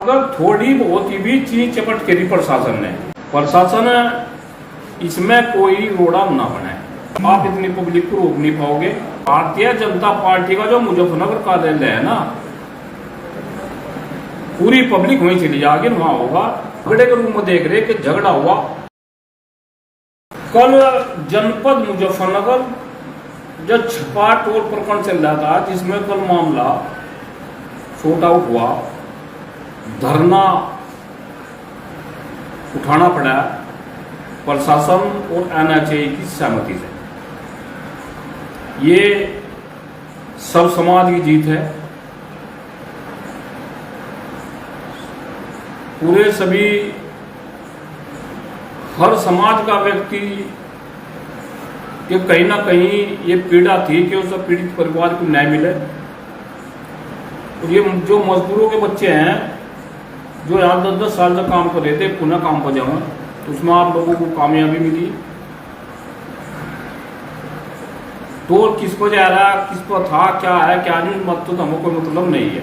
अगर थोड़ी बहुत भी चीज चपट करी प्रशासन इसमें कोई रोड़ा ना बनाए। आप इतनी पब्लिक को रोक नहीं पाओगे। भारतीय जनता पार्टी का जो मुजफ्फरनगर कार्यालय है ना, पूरी पब्लिक वहीं चली जाएगी, वहां होगा। झगड़े के रूप में देख रहे कि झगड़ा हुआ कल जनपद मुजफ्फरनगर जो छपा टोल प्रखंड चल रहा था, जिसमें कल मामला शॉर्ट आउट हुआ, धरना उठाना पड़ा प्रशासन और एनएचए की सहमति से। ये सब समाज की जीत है। पूरे सभी हर समाज का व्यक्ति कि कहीं ना कहीं ये पीड़ा थी कि उस पीड़ित परिवार को न्याय मिले। और ये जो मजदूरों के बच्चे हैं जो यहाँ 10-10 साल से काम कर रहे थे, पुनः काम पर जाऊँ, तो उसमें आप लोगों को कामयाबी मिली। टोल किस पर जा रहा है, किस पर था, क्या है क्या नहीं, मत तो हमको कोई मतलब नहीं है।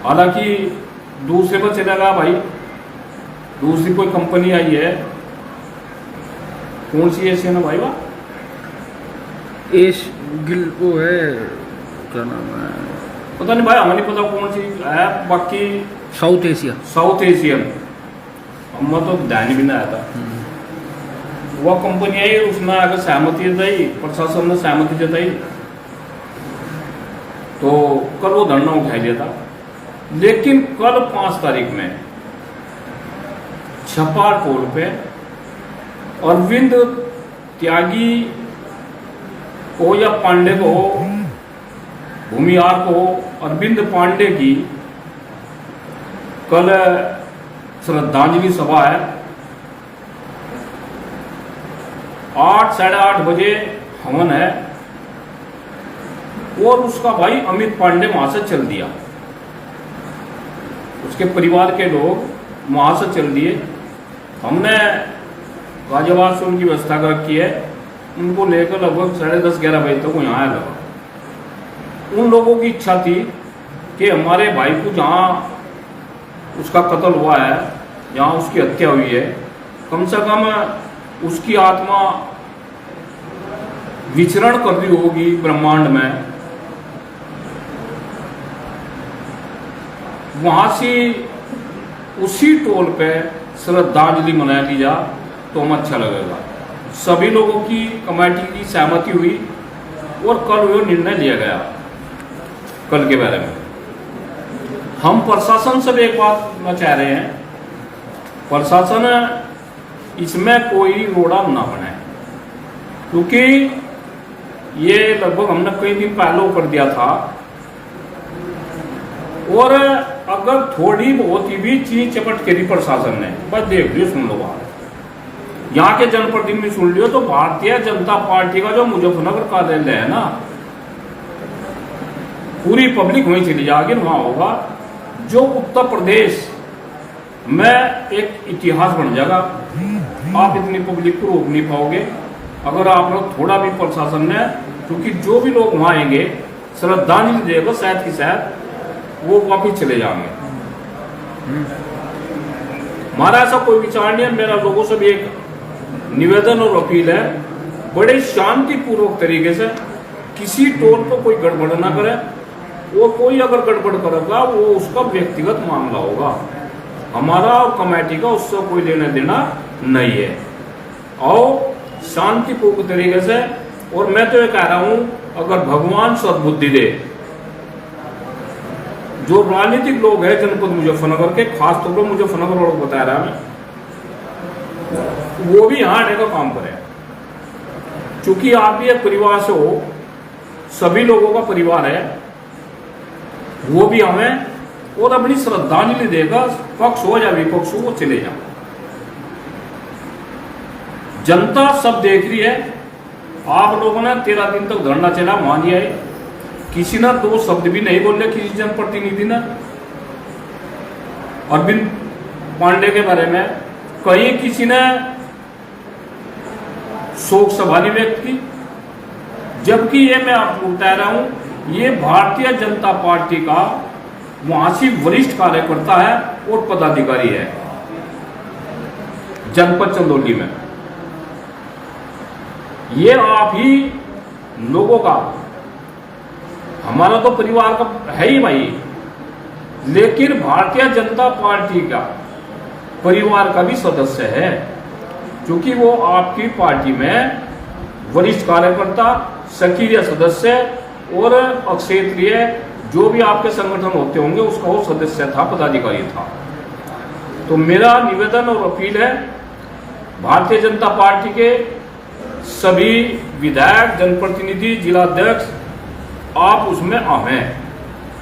हालांकि दूसरे पर चलेगा भाई, दूसरी कोई कंपनी आई है, कौन सी ऐसी है ना भाई, एस गिल वो है, क्या नाम है पता नहीं भाई, हमें नहीं पता कौन सी है। बाकी साउथ एशियन हम तो ध्यान भी नहीं आया था। वह कंपनी आई, उसने अगर सहमति जताई, प्रशासन ने सहमति जताई, तो कल वो धरना उठाई दिया था। लेकिन कल 5 तारीख में छपा टोल पे अरविंद त्यागी को या पांडे को, भूमिहार को, अरविंद पांडे की कल श्रद्धांजलि सभा है। 8 साढ़े 8 बजे हवन है और उसका भाई अमित पांडे वहां से चल दिया। उसके परिवार के लोग वहां से चल दिए। हमने गाजियाबाद से उनकी व्यवस्था कर रखी है। उनको लेकर लगभग 10:30-11 बजे तक वो यहाँ लगा। उन लोगों की इच्छा थी कि हमारे भाई को जहाँ उसका कत्ल हुआ है, जहाँ उसकी हत्या हुई है, कम से कम उसकी आत्मा विचरण कर रही होगी ब्रह्मांड में, वहां से उसी टोल पे श्रद्धांजलि मना ली जा तो हम अच्छा लगेगा। सभी लोगों की कमेटी की सहमति हुई और कल वो निर्णय लिया गया। कल के बारे में हम प्रशासन से भी एक बात कहना चाह रहे हैं, प्रशासन इसमें कोई रोड़ा ना बनाए, क्योंकि ये लगभग हमने कई दिन पहले कर दिया था। और अगर थोड़ी बहुत भी चीज चपट करी प्रशासन ने, बस देख लियो, सुन लो बात, यहाँ के जनप्रतिनिधि सुन लियो, तो भारतीय जनता पार्टी का जो मुजफ्फरनगर कार्यालय है ना, पूरी पब्लिक वहीं चली जाएगी, वहां होगा। जो उत्तर प्रदेश में एक इतिहास बन जाएगा। आप इतनी पब्लिक को रोक नहीं पाओगे अगर आप लोग थोड़ा भी प्रशासन ने, क्योंकि जो भी लोग वहां आएंगे श्रद्धांजलि देगा, शायद की शायद वो वापिस चले जाएंगे। हमारा ऐसा कोई विचार नहीं है। मेरा लोगों से भी एक निवेदन और अपील है, बड़े शांतिपूर्वक तरीके से किसी टोल पर कोई गड़बड़ ना करे। वो कोई अगर गड़बड़ करेगा वो उसका व्यक्तिगत मामला होगा, हमारा और कमेटी का उससे कोई लेना देना नहीं है। और शांतिपूर्ण तरीके से, और मैं तो ये कह रहा हूं, अगर भगवान सद्बुद्धि दे, जो राजनीतिक लोग हैं जनपद मुजफ्फरनगर के, खासतौर पर मुजफ्फरनगर वालों को बता रहा मैं, वो भी यहाँ आने का काम करें। चूंकि आप भी एक परिवार से हो, सभी लोगों का परिवार है, वो भी हमें और अपनी श्रद्धांजलि देगा। पक्ष हो या विपक्ष हो, वो चले जाओ। जनता सब देख रही है। आप लोगों ने 13 दिन तक धरना चला, मान लिया है। किसी ने 2 शब्द भी नहीं बोले, किसी जनप्रतिनिधि ने अरविंद पांडे के बारे में। कहीं किसी ने शोक सभा नहीं व्यक्त की, जबकि ये मैं आपको बता रहा हूं, ये भारतीय जनता पार्टी का वहां से वरिष्ठ कार्यकर्ता है और पदाधिकारी है जनपद चंदौली में। ये आप ही लोगों का, हमारा तो परिवार का है ही भाई, लेकिन भारतीय जनता पार्टी का परिवार का भी सदस्य है, क्योंकि वो आपकी पार्टी में वरिष्ठ कार्यकर्ता, सक्रिय सदस्य और अक्षेत्रीय जो भी आपके संगठन होते होंगे उसका वो सदस्य था, पदाधिकारी था। तो मेरा निवेदन और अपील है भारतीय जनता पार्टी के सभी विधायक, जनप्रतिनिधि, जिलाध्यक्ष, आप उसमें आवें।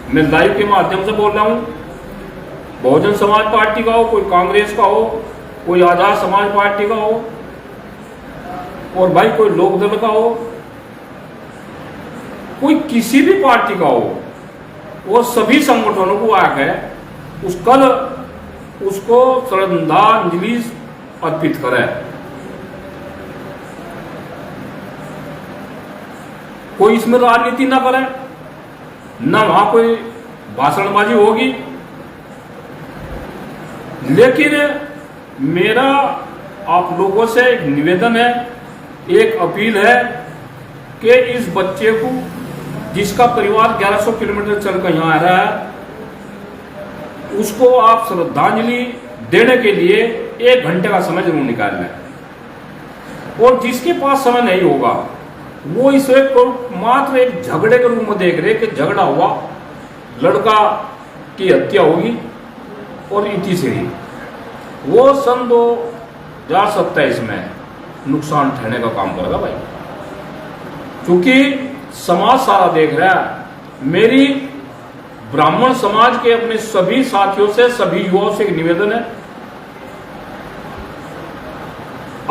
मैं लाइव के माध्यम से बोल रहा हूं, बहुजन समाज पार्टी का हो, कोई कांग्रेस का हो, कोई आजाद समाज पार्टी का हो, और भाई कोई लोकदल का हो, कोई किसी भी पार्टी का हो, वो सभी संगठनों को आकर उसको श्रद्धांजलि अर्पित करें। कोई इसमें राजनीति ना करे, ना वहां कोई भाषणबाजी होगी, लेकिन मेरा आप लोगों से एक निवेदन है, एक अपील है कि इस बच्चे को, जिसका परिवार 1100 किलोमीटर चलकर यहां आ रहा है, उसको आप श्रद्धांजलि देने के लिए 1 घंटे का समय जरूर निकाल लें। और जिसके पास समय नहीं होगा वो इसे मात्र एक झगड़े के रूप में देख रहे कि झगड़ा हुआ, लड़का की हत्या होगी और इति से ही वो सन 2027 में नुकसान ठहरने का काम करेगा भाई, क्योंकि समाज सारा देख रहा है। मेरी ब्राह्मण समाज के अपने सभी साथियों से, सभी युवाओं से एक निवेदन है,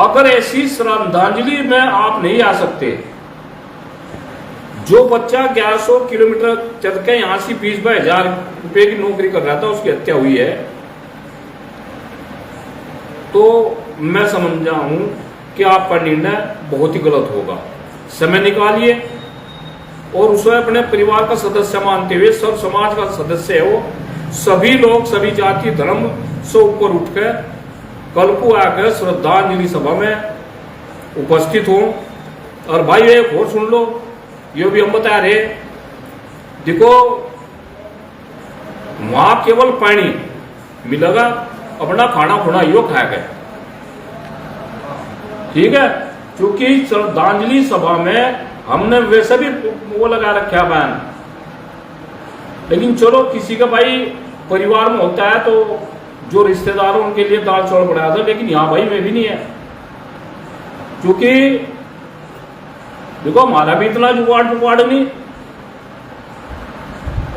अगर ऐसी श्रद्धांजलि में आप नहीं आ सकते, जो बच्चा 1100 किलोमीटर चल के यहां से 20,000 रुपए की नौकरी कर रहा था, उसकी हत्या हुई है, तो मैं समझा हूं कि आपका निर्णय बहुत ही गलत होगा। समय निकालिए और उसे अपने परिवार का सदस्य मानते हुए, सब समाज का सदस्य है वो, सभी लोग, सभी जाति धर्म से ऊपर उठकर कल को आकर श्रद्धांजलि सभा में उपस्थित हो। और भाई एक और सुन लो, ये भी हम बता रहे, देखो वहां केवल पानी मिलेगा, अपना खाना खुना यो खाएगा, ठीक है, क्योंकि श्रद्धांजलि सभा में हमने वैसे भी वो लगा रखा बयान, लेकिन चलो किसी का भाई परिवार में होता है तो जो रिश्तेदार हो उनके लिए दाल चावल बढ़ाया था, लेकिन यहां भाई में भी नहीं है, क्योंकि देखो हमारा भी इतना जुगाड़ नहीं।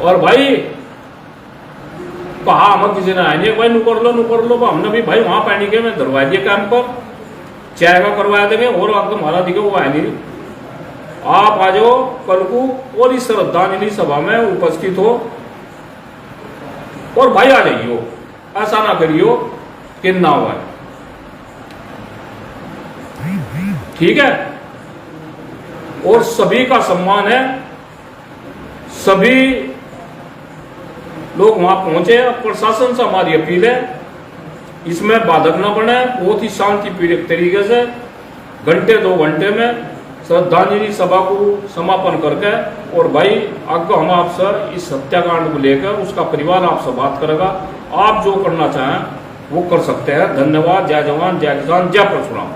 और भाई कहा हम किसी ने आए भाई नुकर लो, हमने भी भाई वहां पानी के में दरवा दिया कैंप पर, चाय का करवा देंगे, और आपको हमारा दिखे वो आए नहीं। आप आ जाओ कल को और इस श्रद्धांजलि सभा में उपस्थित हो, और भाई आ जाइयो, ऐसा ना करियो कि ना हुआ, ठीक है। और सभी का सम्मान है, सभी लोग वहां पहुंचे। प्रशासन से हमारी अपील है, इसमें बाधक न बने, बहुत ही शांतिप्रिय तरीके से घंटे 2 घंटे में श्रद्धांजलि सभा को समापन करके, और भाई आगे हम आपसे इस हत्याकांड को लेकर उसका परिवार आपसे बात करेगा, आप जो करना चाहें वो कर सकते हैं। धन्यवाद। जय जवान, जय किसान, जय परशुराम।